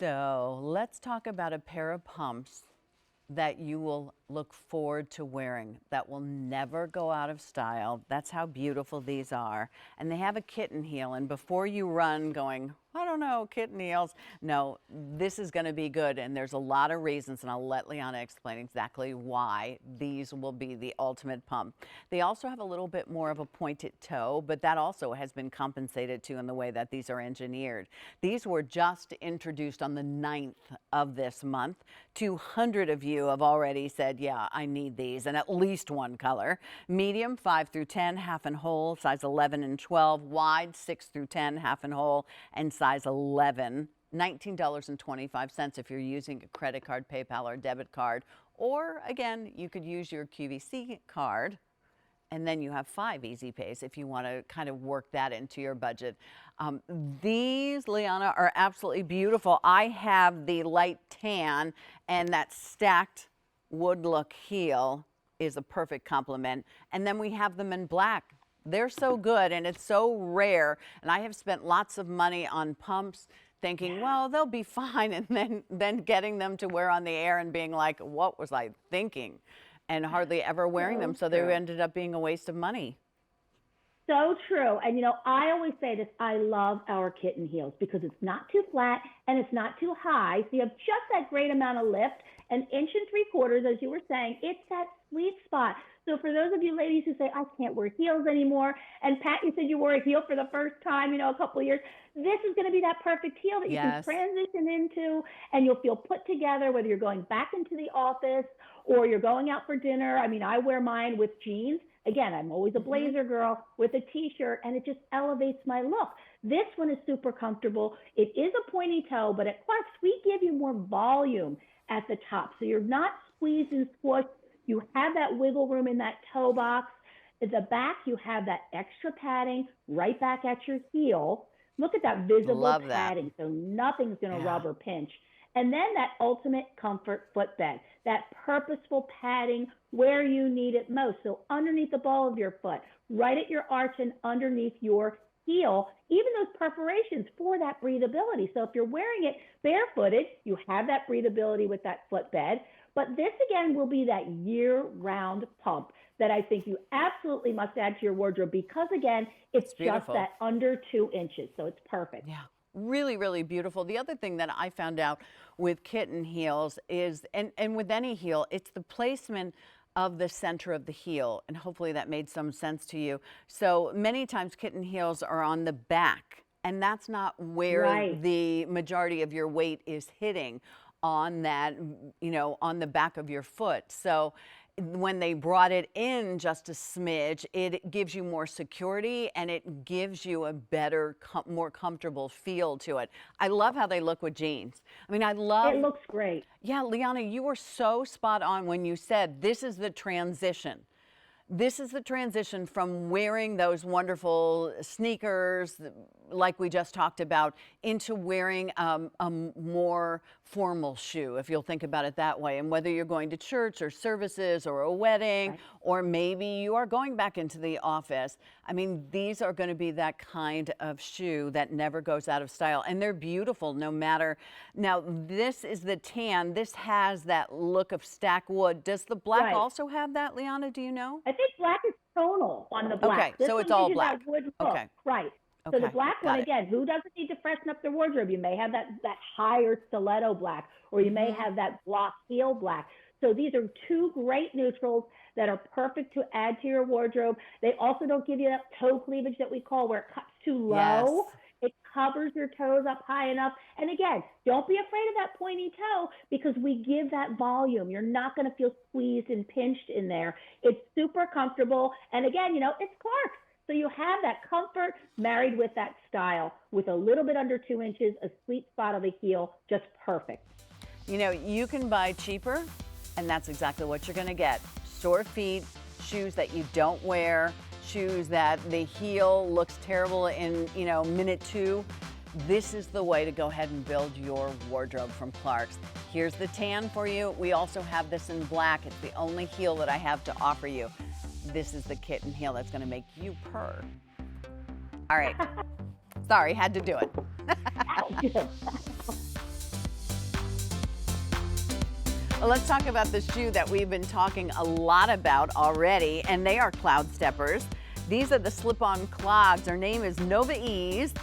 So let's talk about a pair of pumps that you will look forward to wearing, that will never go out of style. That's how beautiful these are. And they have a kitten heel. And before you run going, I don't know, kitten heels, no, this is going to be good. And there's a lot of reasons, and I'll let Liana explain exactly why these will be the ultimate pump. They also have a little bit more of a pointed toe, but that also has been compensated to in the way that these are engineered. These were just introduced on the 9th of this month. 200 of you have already said, yeah, I need these, and at least one color. Medium, 5 through 10, half and whole, size 11 and 12. Wide, 6 through 10, half and whole, and size 11. $19.25 if you're using a credit card, PayPal, or debit card. Or, again, you could use your QVC card. And then you have 5 easy pays if you want to kind of work that into your budget. These, Liana, are absolutely beautiful. I have the light tan, and that stacked wood look heel is a perfect complement. And then we have them in black. They're so good, and it's so rare. And I have spent lots of money on pumps thinking, well, they'll be fine, and then getting them to wear on the air and being like, what was I thinking? And hardly ever wearing them, so they ended up being a waste of money. So true. And, you know, I always say this, I love our kitten heels because it's not too flat and it's not too high. So you have just that great amount of lift. An 1.75 inches, as you were saying, it's that sweet spot. So for those of you ladies who say, I can't wear heels anymore, and Pat, you said you wore a heel for the first time, you know, a couple of years, this is going to be that perfect heel that you can transition into, and you'll feel put together, whether you're going back into the office or you're going out for dinner. I mean, I wear mine with jeans. Again, I'm always a blazer girl with a t-shirt, and it just elevates my look. This one is super comfortable. It is a pointy toe, but at Clarks, we give you more volume at the top. So you're not squeezed and squished. You have that wiggle room in that toe box. At the back, you have that extra padding right back at your heel. Look at that visible padding, so nothing's going to rub or pinch. And then that ultimate comfort footbed, that purposeful padding where you need it most. So underneath the ball of your foot, right at your arch and underneath your heel, even those perforations for that breathability. So if you're wearing it barefooted, you have that breathability with that footbed. But this, again, will be that year-round pump that I think you absolutely must add to your wardrobe because, again, it's just that under 2 inches. So it's perfect. Yeah. Really, really beautiful. The other thing that I found out with kitten heels is, and with any heel, it's the placement of the center of the heel. And hopefully that made some sense to you. So many times kitten heels are on the back, and that's not where the majority of your weight is hitting on that, you know, on the back of your foot. So when they brought it in just a smidge, it gives you more security and it gives you a better, more comfortable feel to it. I love how they look with jeans. I mean, I love. It looks great. Yeah, Liana, you were so spot on when you said this is the transition. This is the transition from wearing those wonderful sneakers like we just talked about into wearing a more formal shoe, if you'll think about it that way. And whether you're going to church or services or a wedding, or maybe you are going back into the office, I mean, these are going to be that kind of shoe that never goes out of style. And they're beautiful no matter. Now, this is the tan. This has that look of stacked wood. Does the black also have that, Liana? Do you know? I think black is tonal on the black. Okay, so it's all black. Okay. Right. So the black one, again, who doesn't need to freshen up their wardrobe? You may have that higher stiletto black, or you may have that block heel black. So these are 2 great neutrals that are perfect to add to your wardrobe. They also don't give you that toe cleavage that we call where it cuts too low. It covers your toes up high enough. And again, don't be afraid of that pointy toe because we give that volume. You're not going to feel squeezed and pinched in there. It's super comfortable. And again, you know, it's Clarks. So you have that comfort married with that style with a little bit under 2 inches, a sweet spot of the heel, just perfect. You know, you can buy cheaper, and that's exactly what you're going to get. Sore feet, shoes that you don't wear, shoes that the heel looks terrible in, you know, minute 2. This is the way to go ahead and build your wardrobe from Clarks. Here's the tan for you. We also have this in black. It's the only heel that I have to offer you. This is the kitten heel that's going to make you purr. All right. Sorry, had to do it. Well, let's talk about the shoe that we've been talking a lot about already, and they are Cloud Steppers. These are the slip-on clogs. Their name is Nova Ease.